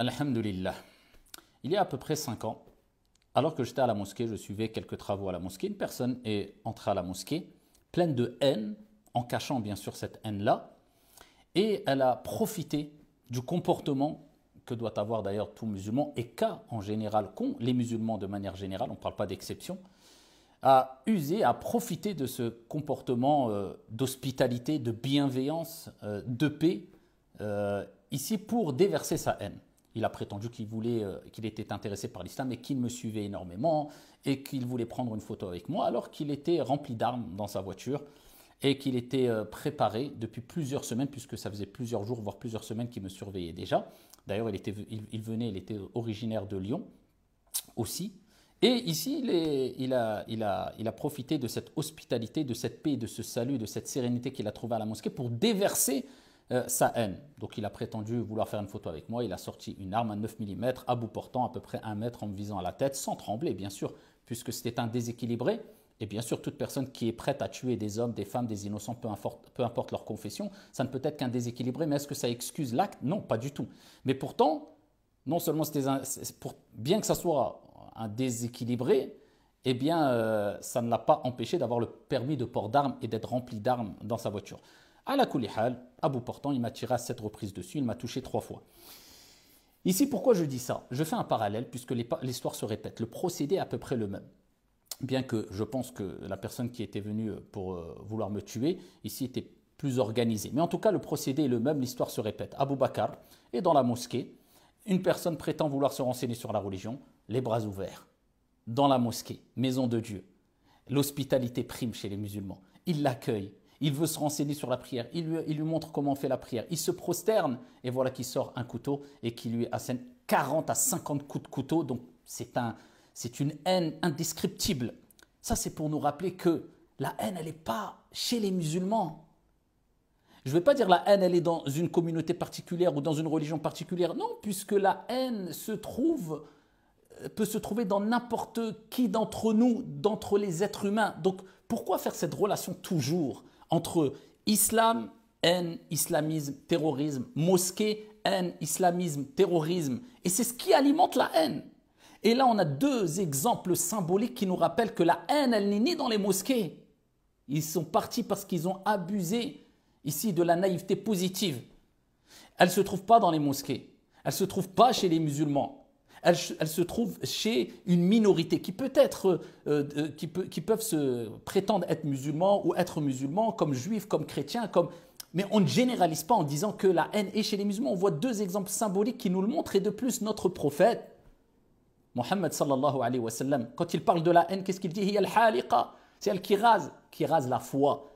Alhamdulillah. Il y a à peu près 5 ans, alors que j'étais à la mosquée, je suivais quelques travaux à la mosquée, une personne est entrée à la mosquée, pleine de haine, en cachant bien sûr cette haine-là, et elle a profité du comportement que doit avoir d'ailleurs tout musulman, et qu'a en général, qu'ont les musulmans de manière générale, on ne parle pas d'exception, à user, à profiter de ce comportement d'hospitalité, de bienveillance, de paix, ici pour déverser sa haine. Il a prétendu qu'il était intéressé par l'islam et qu'il me suivait énormément et qu'il voulait prendre une photo avec moi alors qu'il était rempli d'armes dans sa voiture et qu'il était préparé depuis plusieurs semaines, puisque ça faisait plusieurs jours, voire plusieurs semaines qu'il me surveillait déjà. D'ailleurs, il était originaire de Lyon aussi. Et ici, il a profité de cette hospitalité, de cette paix, de ce salut, de cette sérénité qu'il a trouvé à la mosquée pour déverser sa haine. Donc il a prétendu vouloir faire une photo avec moi, il a sorti une arme à 9 mm, à bout portant, à peu près 1 mètre, en me visant à la tête, sans trembler bien sûr, puisque c'était un déséquilibré. Et bien sûr, toute personne qui est prête à tuer des hommes, des femmes, des innocents, peu importe leur confession, ça ne peut être qu'un déséquilibré, mais est-ce que ça excuse l'acte? Non, pas du tout. Mais pourtant, non seulement bien que ça soit un déséquilibré, eh bien, ça ne l'a pas empêché d'avoir le permis de port d'armes et d'être rempli d'armes dans sa voiture. À la Koulihal, à bout portant, il m'a tiré à 7 reprises dessus, il m'a touché 3 fois. Ici, pourquoi je dis ça? Je fais un parallèle puisque l'histoire se répète. Le procédé est à peu près le même. Bien que je pense que la personne qui était venue pour vouloir me tuer, ici, était plus organisée. Mais en tout cas, le procédé est le même, l'histoire se répète. Abou Bakr est dans la mosquée. Une personne prétend vouloir se renseigner sur la religion, les bras ouverts. Dans la mosquée, maison de Dieu. L'hospitalité prime chez les musulmans. Il l'accueille. Il veut se renseigner sur la prière. Il lui montre comment on fait la prière. Il se prosterne et voilà qu'il sort un couteau et qui lui assène 40 à 50 coups de couteau. Donc c'est une haine indescriptible. Ça, c'est pour nous rappeler que la haine, elle n'est pas chez les musulmans. Je ne vais pas dire la haine, elle est dans une communauté particulière ou dans une religion particulière. Non, puisque la haine peut se trouver dans n'importe qui d'entre nous, d'entre les êtres humains. Donc, pourquoi faire cette relation toujours entre islam, haine, islamisme, terrorisme, mosquée, haine, islamisme, terrorisme? Et c'est ce qui alimente la haine. Et là, on a 2 exemples symboliques qui nous rappellent que la haine, elle n'est ni dans les mosquées. Ils sont partis parce qu'ils ont abusé ici de la naïveté positive. Elle ne se trouve pas dans les mosquées. Elle ne se trouve pas chez les musulmans. Elle se trouve chez une minorité qui peut-être, qui peuvent se prétendre être musulmans ou être musulmans, comme juifs, comme chrétiens, mais on ne généralise pas en disant que la haine est chez les musulmans. On voit 2 exemples symboliques qui nous le montrent, et de plus, notre prophète, Mohammed sallallahu alayhi wa sallam, quand il parle de la haine, qu'est-ce qu'il dit? Hiya al-haliqa, c'est elle qui rase la foi.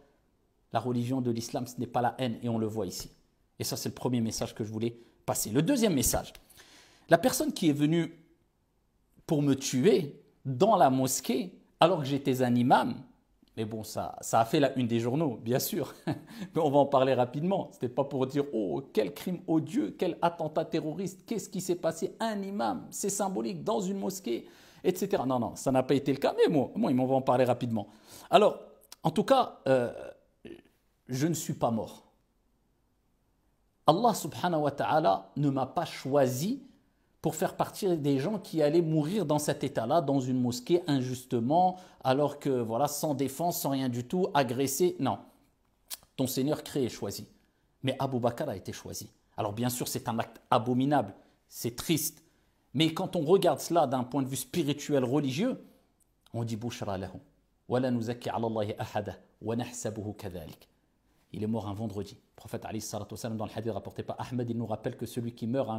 La religion de l'islam, ce n'est pas la haine, et on le voit ici. Et ça, c'est le premier message que je voulais passer. Le deuxième message, la personne qui est venue pour me tuer dans la mosquée, alors que j'étais un imam, mais bon, ça a fait la une des journaux, bien sûr, mais on va en parler rapidement. Ce n'était pas pour dire, oh, quel crime odieux, quel attentat terroriste, qu'est-ce qui s'est passé? Un imam, c'est symbolique, dans une mosquée, etc. Non, non, ça n'a pas été le cas, mais moi, on va en parler rapidement. Alors, en tout cas, je ne suis pas mort. Allah subhanahu wa ta'ala ne m'a pas choisi pour faire partie des gens qui allaient mourir dans cet état-là, dans une mosquée, injustement, alors que, voilà, sans défense, sans rien du tout, agressé. Non, ton Seigneur créé et choisi. Mais Abou Bakr a été choisi. Alors bien sûr, c'est un acte abominable, c'est triste. Mais quand on regarde cela d'un point de vue spirituel, religieux, on dit « Bushra lahu, wa la nuzakki ala Allahi ahada, wa nahsabuhu kadhalik ». Il est mort un vendredi. Le prophète alayhi salatu wasalam, dans le hadith rapporté par Ahmed, il nous rappelle que celui qui meurt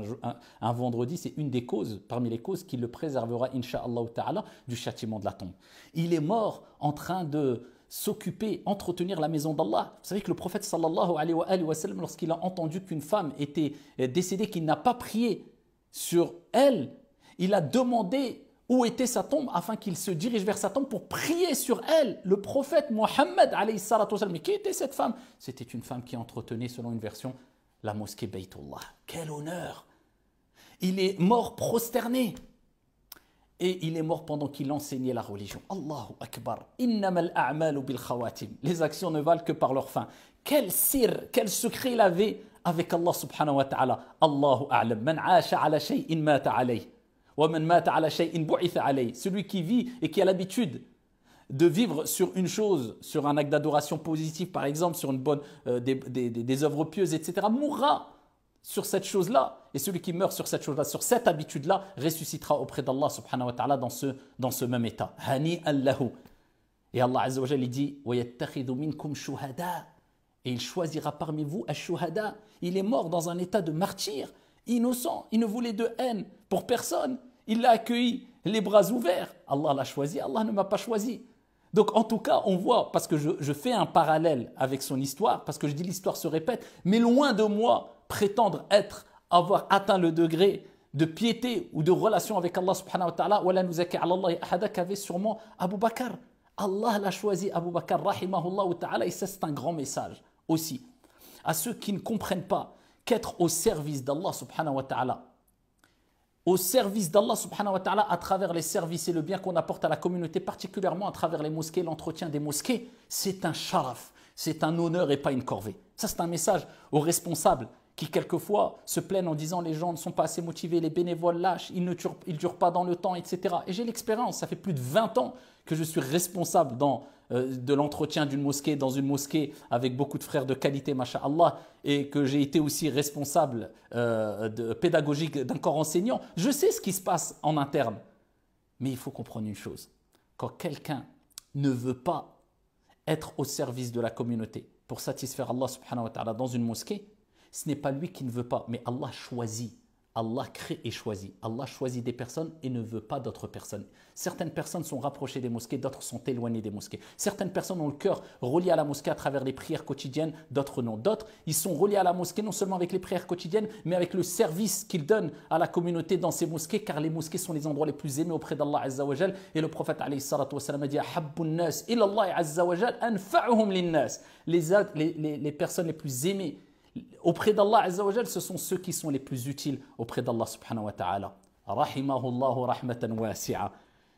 un vendredi, c'est une des causes, parmi les causes qui le préservera, insha'Allah ta'ala, du châtiment de la tombe. Il est mort en train de s'occuper, entretenir la maison d'Allah. Vous savez que le prophète sallallahu alayhi wa sallam, lorsqu'il a entendu qu'une femme était décédée, qu'il n'a pas prié sur elle, il a demandé où était sa tombe afin qu'il se dirige vers sa tombe pour prier sur elle. Le prophète Mohammed alayhi salatu wasalam. Mais qui était cette femme? C'était une femme qui entretenait, selon une version, la mosquée Baytullah. Quel honneur! Il est mort prosterné. et il est mort pendant qu'il enseignait la religion. Allahu Akbar. Innamal a'malu bil khawatim. Les actions ne valent que par leur fin. Quel sir, quel secret il avait avec Allah subhanahu wa ta'ala. Allahu a'lam. Man 'asha 'ala shay'in mata 'alayhi. Wa man mata 'ala shay'in bu'itha 'alayhi. Celui qui vit et qui a l'habitude de vivre sur une chose, sur un acte d'adoration positif, par exemple, sur une bonne, des œuvres pieuses, etc., mourra sur cette chose-là. Et celui qui meurt sur cette chose-là, sur cette habitude-là, ressuscitera auprès d'Allah subhanahu wa ta'ala dans ce même état. Hani allahu. Et Allah azza wa jalla dit وَيَتَّخِذُ مِنْكُمْ شُهَدَاءَ. Et il choisira parmi vous ash-shuhada. Il est mort dans un état de martyr, innocent. Il ne voulait de haine pour personne. Il l'a accueilli les bras ouverts. Allah l'a choisi, Allah ne m'a pas choisi. Donc en tout cas, on voit, parce que je fais un parallèle avec son histoire, parce que je dis l'histoire se répète, mais loin de moi prétendre avoir atteint le degré de piété ou de relation avec Allah subhanahu wa ta'ala, wala nuzaki ala Allah ahada, qu'avait sûrement Abu Bakr. Allah l'a choisi, Abu Bakr, rahimahullah ta'ala, et ça c'est un grand message aussi. À ceux qui ne comprennent pas qu'être au service d'Allah subhanahu wa ta'ala, au service d'Allah subhanahu wa ta'ala à travers les services et le bien qu'on apporte à la communauté, particulièrement à travers les mosquées, l'entretien des mosquées, c'est un sharaf, c'est un honneur et pas une corvée. Ça c'est un message aux responsables qui quelquefois se plaignent en disant les gens ne sont pas assez motivés, les bénévoles lâchent, ils ne durent pas dans le temps, etc. Et j'ai l'expérience, ça fait plus de 20 ans que je suis responsable de l'entretien d'une mosquée, dans une mosquée avec beaucoup de frères de qualité, masha'Allah, et que j'ai été aussi responsable pédagogique d'un corps enseignant. Je sais ce qui se passe en interne. Mais il faut comprendre une chose. Quand quelqu'un ne veut pas être au service de la communauté pour satisfaire Allah subhanahu wa ta'ala dans une mosquée, ce n'est pas lui qui ne veut pas, mais Allah choisit. Allah crée et choisit. Allah choisit des personnes et ne veut pas d'autres personnes. Certaines personnes sont rapprochées des mosquées, d'autres sont éloignées des mosquées. Certaines personnes ont le cœur relié à la mosquée à travers les prières quotidiennes, d'autres non. D'autres, ils sont reliés à la mosquée non seulement avec les prières quotidiennes, mais avec le service qu'ils donnent à la communauté dans ces mosquées, car les mosquées sont les endroits les plus aimés auprès d'Allah Azza wa Jal. Et le prophète alayhi salatu wa salam a dit Ahabbun nas ila Allah Azza wa Jal anfa'uhum linnas. Les personnes les plus aimées auprès d'Allah Azza wa Jal, ce sont ceux qui sont les plus utiles auprès d'Allah subhanahu wa ta'ala. Rahimahullahu rahmatan wasi'a.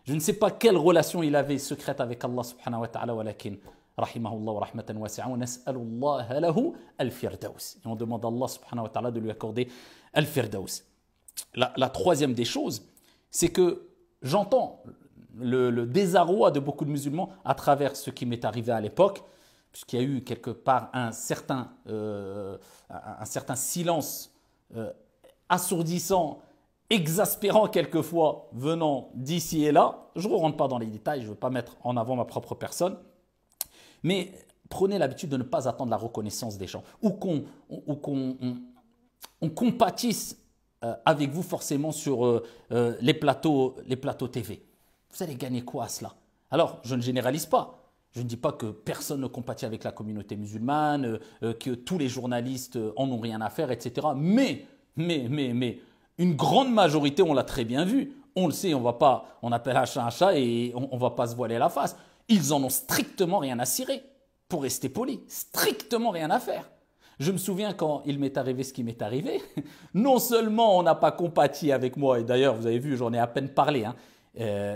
Je ne sais pas quelle relation il avait secrète avec Allah subhanahu wa ta'ala, walakin rahimahullahu rahmatan wasi'a wa nas'alullaha lahu al-firdaus. Et on demande à Allah subhanahu wa ta'ala de lui accorder al-firdaus. La troisième des choses, c'est que j'entends le désarroi de beaucoup de musulmans à travers ce qui m'est arrivé à l'époque, puisqu'il y a eu quelque part un certain silence assourdissant, exaspérant quelquefois, venant d'ici et là. Je ne rentre pas dans les détails, je ne veux pas mettre en avant ma propre personne, mais prenez l'habitude de ne pas attendre la reconnaissance des gens, ou qu'on compatisse avec vous forcément sur les plateaux TV. Vous allez gagner quoi à cela? Alors, je ne généralise pas. Je ne dis pas que personne ne compatit avec la communauté musulmane, que tous les journalistes en ont rien à faire, etc. Mais, une grande majorité, on l'a très bien vu. On le sait, on appelle un chat et on ne va pas se voiler la face. Ils en ont strictement rien à cirer, pour rester poli. Strictement rien à faire. Je me souviens quand il m'est arrivé ce qui m'est arrivé, non seulement on n'a pas compati avec moi, et d'ailleurs vous avez vu, j'en ai à peine parlé, hein,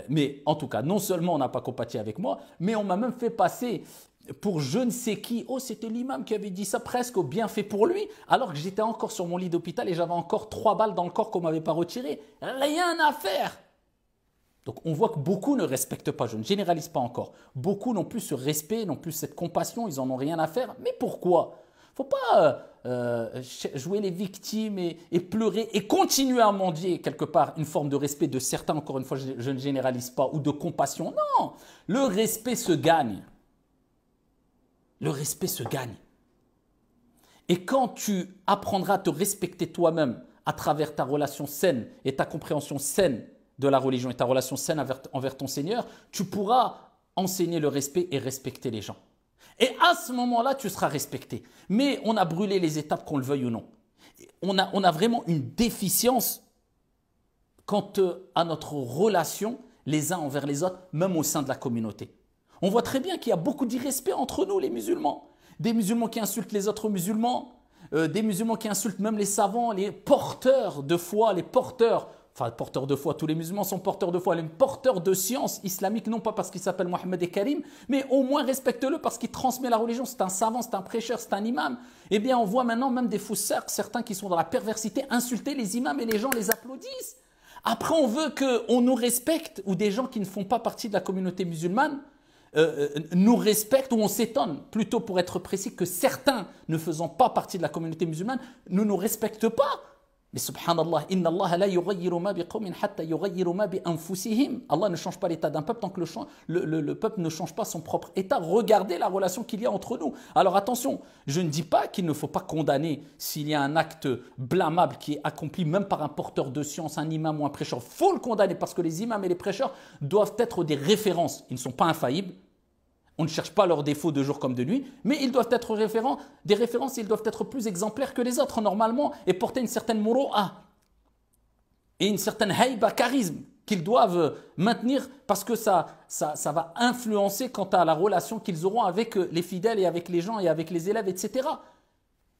mais en tout cas, non seulement on n'a pas compati avec moi, mais on m'a même fait passer pour je ne sais qui. Oh, c'était l'imam qui avait dit ça, presque au bienfait pour lui, alors que j'étais encore sur mon lit d'hôpital et j'avais encore 3 balles dans le corps qu'on ne m'avait pas retiré. Rien à faire. Donc on voit que beaucoup ne respectent pas, je ne généralise pas encore. Beaucoup n'ont plus ce respect, n'ont plus cette compassion, ils n'en ont rien à faire. Mais pourquoi ? Il ne faut pas jouer les victimes et pleurer et continuer à mendier quelque part une forme de respect de certains, encore une fois je ne généralise pas, ou de compassion. Non, le respect se gagne. Le respect se gagne. Et quand tu apprendras à te respecter toi-même à travers ta relation saine et ta compréhension saine de la religion et ta relation saine envers ton Seigneur, tu pourras enseigner le respect et respecter les gens. Et à ce moment-là, tu seras respecté. Mais on a brûlé les étapes, qu'on le veuille ou non. On a vraiment une déficience quant à notre relation les uns envers les autres, même au sein de la communauté. On voit très bien qu'il y a beaucoup d'irrespect entre nous, les musulmans. Des musulmans qui insultent les autres musulmans, des musulmans qui insultent même les savants, les porteurs de foi, les porteurs Enfin, porteurs de foi, tous les musulmans sont porteurs de foi, les porteurs de science islamique, non pas parce qu'il s'appelle Mohammed et Karim, mais au moins respecte-le parce qu'il transmet la religion, c'est un savant, c'est un prêcheur, c'est un imam. Eh bien, on voit maintenant même des faussaires, certains qui sont dans la perversité, insulter les imams et les gens les applaudissent. Après, on veut qu'on nous respecte, ou des gens qui ne font pas partie de la communauté musulmane nous respectent, ou on s'étonne, plutôt pour être précis, que certains ne faisant pas partie de la communauté musulmane ne nous respectent pas. Mais subhanallah, inna Allah la yughayyiru ma biqawmin hatta yughayyiru ma bi anfusihim. Allah ne change pas l'état d'un peuple tant que le peuple ne change pas son propre état. Regardez la relation qu'il y a entre nous. Alors attention, je ne dis pas qu'il ne faut pas condamner s'il y a un acte blâmable qui est accompli même par un porteur de science, un imam ou un prêcheur. Il faut le condamner parce que les imams et les prêcheurs doivent être des références. Ils ne sont pas infaillibles. On ne cherche pas leurs défauts de jour comme de nuit, mais ils doivent être des références, ils doivent être plus exemplaires que les autres normalement et porter une certaine muru'a et une certaine haïba, charisme qu'ils doivent maintenir parce que ça va influencer quant à la relation qu'ils auront avec les fidèles et avec les gens et avec les élèves, etc.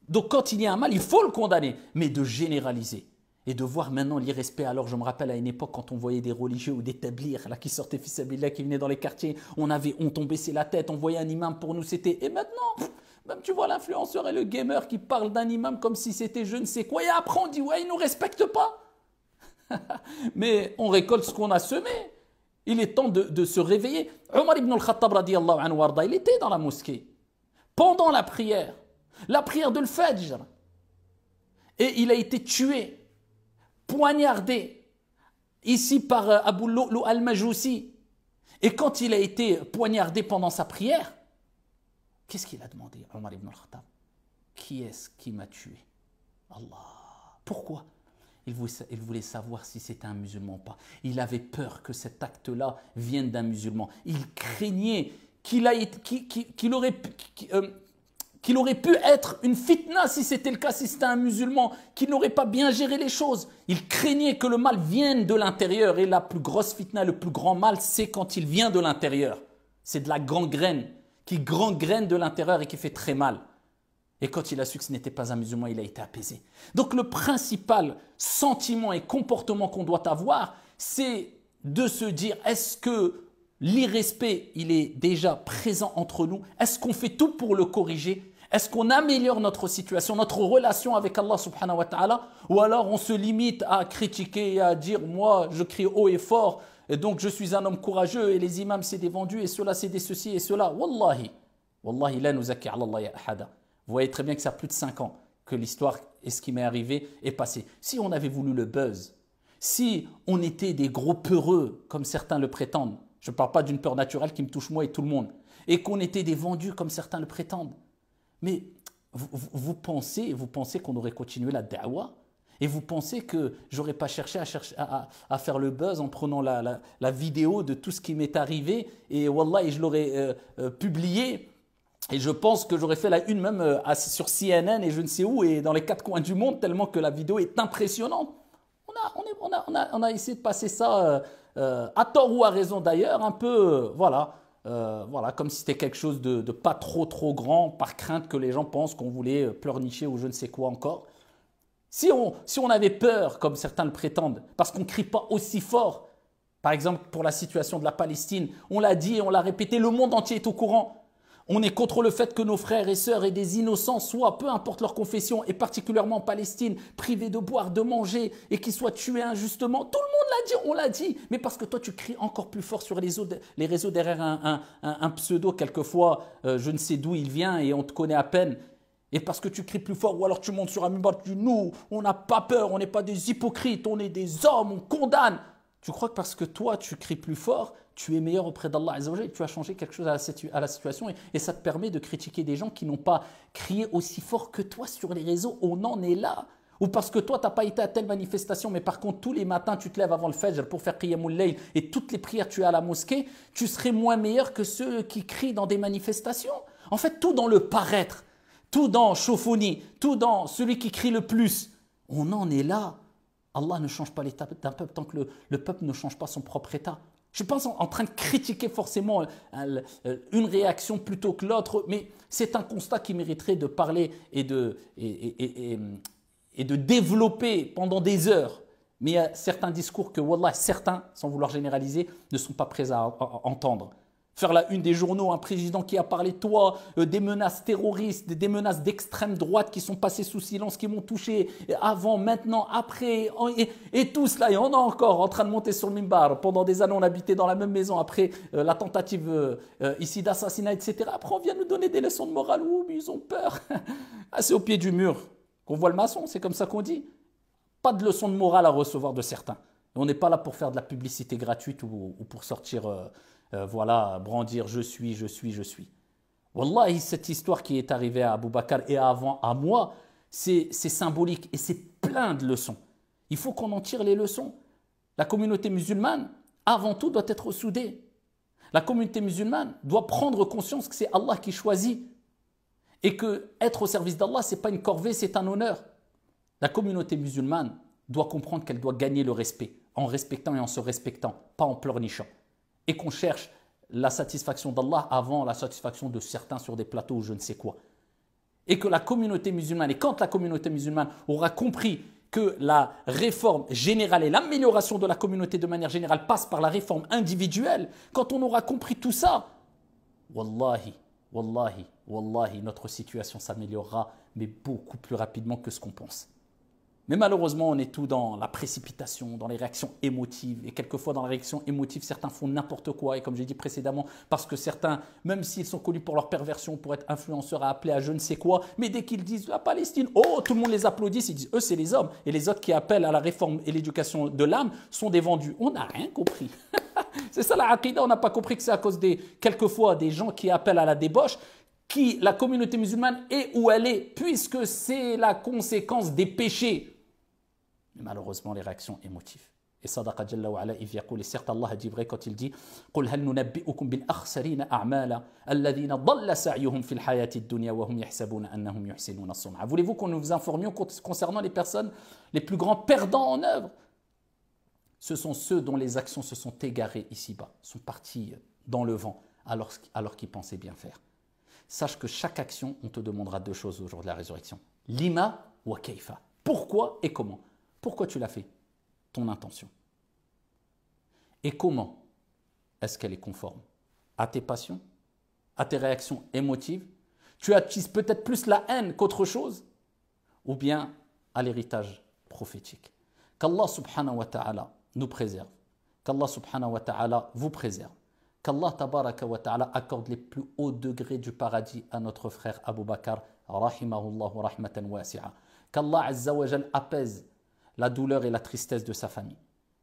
Donc quand il y a un mal, il faut le condamner, mais de généraliser. Et de voir maintenant l'irrespect. Alors je me rappelle à une époque quand on voyait des religieux ou des tablirs là, qui sortaient fils Abillah, qui venaient dans les quartiers, on avait honte, on baissait la tête, on voyait un imam, pour nous c'était... Et maintenant, même tu vois l'influenceur et le gamer qui parle d'un imam comme si c'était je ne sais quoi, et après on dit ouais, il ne nous respecte pas. Mais on récolte ce qu'on a semé. Il est temps de se réveiller. Omar ibn al-Khattab radiyallahu anhu warda, il était dans la mosquée pendant la prière de l'Fajr, et il a été tué, poignardé ici par Abu Lu'lu al-Majusi. Et quand il a été poignardé pendant sa prière, qu'est-ce qu'il a demandé, Omar ibn al-Khattab? Qui est-ce qui m'a tué? Allah. Pourquoi? Il voulait savoir si c'était un musulman ou pas. Il avait peur que cet acte-là vienne d'un musulman. Il craignait qu'il aurait pu être une fitna si c'était le cas, si c'était un musulman, qu'il n'aurait pas bien géré les choses. Il craignait que le mal vienne de l'intérieur. Et la plus grosse fitna, le plus grand mal, c'est quand il vient de l'intérieur. C'est de la gangrène qui gangrène de l'intérieur et qui fait très mal. Et quand il a su que ce n'était pas un musulman, il a été apaisé. Donc le principal sentiment et comportement qu'on doit avoir, c'est de se dire, est-ce que l'irrespect, il est déjà présent entre nous? Est-ce qu'on fait tout pour le corriger? Est-ce qu'on améliore notre situation, notre relation avec Allah subhanahu wa ta'ala? Ou alors on se limite à critiquer et à dire, moi je crie haut et fort, et donc je suis un homme courageux, et les imams c'est des vendus, et cela c'est des ceci et cela. Wallahi, wallahi la nuzaki ala Allah ya ahada. Vous voyez très bien que ça a plus de 5 ans que l'histoire et ce qui m'est arrivé est passé. Si on avait voulu le buzz, si on était des gros peureux, comme certains le prétendent, je ne parle pas d'une peur naturelle qui me touche moi et tout le monde, et qu'on était des vendus comme certains le prétendent, mais vous pensez qu'on aurait continué la da'wa? Et vous pensez que j'aurais pas cherché à faire le buzz en prenant la vidéo de tout ce qui m'est arrivé, et wallah, je l'aurais publié? Et je pense que j'aurais fait la une même sur CNN et je ne sais où et dans les 4 coins du monde, tellement que la vidéo est impressionnante. On a essayé de passer ça à tort ou à raison d'ailleurs, un peu, voilà, comme si c'était quelque chose de pas trop grand, par crainte que les gens pensent qu'on voulait pleurnicher ou je ne sais quoi encore. Si on avait peur, comme certains le prétendent, parce qu'on ne crie pas aussi fort, par exemple pour la situation de la Palestine, on l'a dit et on l'a répété, le monde entier est au courant. On est contre le fait que nos frères et sœurs et des innocents soient, peu importe leur confession, et particulièrement en Palestine, privés de boire, de manger, et qu'ils soient tués injustement. Tout le monde l'a dit, on l'a dit. Mais parce que toi, tu cries encore plus fort sur les réseaux derrière un pseudo, quelquefois, je ne sais d'où il vient et on te connaît à peine. Et parce que tu cries plus fort, ou alors tu montes sur un minbar, tu dis nous, on n'a pas peur, on n'est pas des hypocrites, on est des hommes, on condamne. Tu crois que parce que toi, tu cries plus fort, tu es meilleur auprès d'Allah Azza wa Jalla, tu as changé quelque chose à la situation et ça te permet de critiquer des gens qui n'ont pas crié aussi fort que toi sur les réseaux. On en est là. Ou parce que toi, tu n'as pas été à telle manifestation, mais par contre, tous les matins, tu te lèves avant le Fajr pour faire Qiyamul Layl et toutes les prières, tu es à la mosquée, tu serais moins meilleur que ceux qui crient dans des manifestations. En fait, tout dans le paraître, tout dans Shofoni, tout dans celui qui crie le plus. On en est là. Allah ne change pas l'état d'un peuple tant que le peuple ne change pas son propre état. Je ne suis pas en train de critiquer forcément une réaction plutôt que l'autre, mais c'est un constat qui mériterait de parler et de développer pendant des heures. Mais il y a certains discours que, wallah, certains, sans vouloir généraliser, ne sont pas prêts à entendre. Faire la une des journaux, un président qui a parlé de toi, des menaces terroristes, des menaces d'extrême droite qui sont passées sous silence, qui m'ont touché avant, maintenant, après, et tout cela. Et on est encore en train de monter sur le mimbar. Pendant des années, on habitait dans la même maison. Après la tentative ici d'assassinat, etc. Après, on vient nous donner des leçons de morale. Ouh, mais ils ont peur. Ah, c'est au pied du mur qu'on voit le maçon, c'est comme ça qu'on dit. Pas de leçons de morale à recevoir de certains. On n'est pas là pour faire de la publicité gratuite ou pour sortir... voilà, brandir je suis. Wallahi, cette histoire qui est arrivée à Abu Bakr et avant à moi, c'est symbolique et c'est plein de leçons. Il faut qu'on en tire les leçons. La communauté musulmane, avant tout, doit être soudée. La communauté musulmane doit prendre conscience que c'est Allah qui choisit et que être au service d'Allah, ce n'est pas une corvée, c'est un honneur. La communauté musulmane doit comprendre qu'elle doit gagner le respect en respectant et en se respectant, pas en pleurnichant. Et qu'on cherche la satisfaction d'Allah avant la satisfaction de certains sur des plateaux ou je ne sais quoi. Et que la communauté musulmane, et quand la communauté musulmane aura compris que la réforme générale et l'amélioration de la communauté de manière générale passe par la réforme individuelle, quand on aura compris tout ça, wallahi, notre situation s'améliorera, mais beaucoup plus rapidement que ce qu'on pense. Mais malheureusement, on est tout dans la précipitation, dans les réactions émotives. Et quelquefois, dans les réactions émotives, certains font n'importe quoi. Et comme j'ai dit précédemment, parce que certains, même s'ils sont connus pour leur perversion, pour être influenceurs, à appeler à je ne sais quoi, mais dès qu'ils disent la Palestine, oh, tout le monde les applaudit, ils disent eux, c'est les hommes. Et les autres qui appellent à la réforme et l'éducation de l'âme sont des vendus. On n'a rien compris. C'est ça la aqidah, on n'a pas compris que c'est à cause quelquefois des gens qui appellent à la débauche, qui la communauté musulmane est où elle est, puisque c'est la conséquence des péchés. Mais malheureusement, les réactions émotives. Et Sadaqa Jalla wa Ala, il yaqul, et certes Allah a dit vrai quand il dit قُلْ هَلْ نُنَبِّئُكُمْ بِالْأَخْسَرِينَ أَعْمَالًا الَّذِينَ ضَلَّ سَعْيُهُمْ فِي الْحَيَاةِ الدُّنْيَا وَهُمْ يَحْسَبُونَ أَنَّهُمْ يُحْسِنُونَ صُنْعًا. Voulez-vous qu'on nous informions concernant les personnes les plus grands perdants en œuvre? Ce sont ceux dont les actions se sont égarées ici-bas, sont partis dans le vent alors qu'ils pensaient bien faire. Sache que chaque action, on te demandera deux choses au jour de la résurrection. Lima wa kaifa. Pourquoi et comment? Pourquoi tu l'as fait? Ton intention. Et comment est-ce qu'elle est conforme à tes passions, à tes réactions émotives? Tu attises peut-être plus la haine qu'autre chose, ou bien à l'héritage prophétique. Qu'Allah subhanahu wa ta'ala nous préserve, qu'Allah subhanahu wa ta'ala vous préserve, qu'Allah tabaraka wa ta'ala accorde les plus hauts degrés du paradis à notre frère Abu Bakr, rahimahullah wa rahmatan wasi'a, qu'Allah azza wa jal apaise la douleur et la tristesse de sa famille.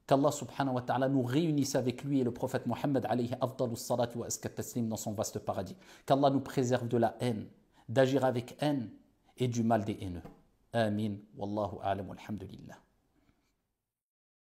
Qu'Allah subhanahu wa ta'ala nous réunisse avec lui et le prophète Mohammed alayhi afdalus salatu wa askat taslim dans son vaste paradis. Qu'Allah nous préserve de la haine, d'agir avec haine et du mal des haineux. Amin. Wallahu a'lam walhamdulillah.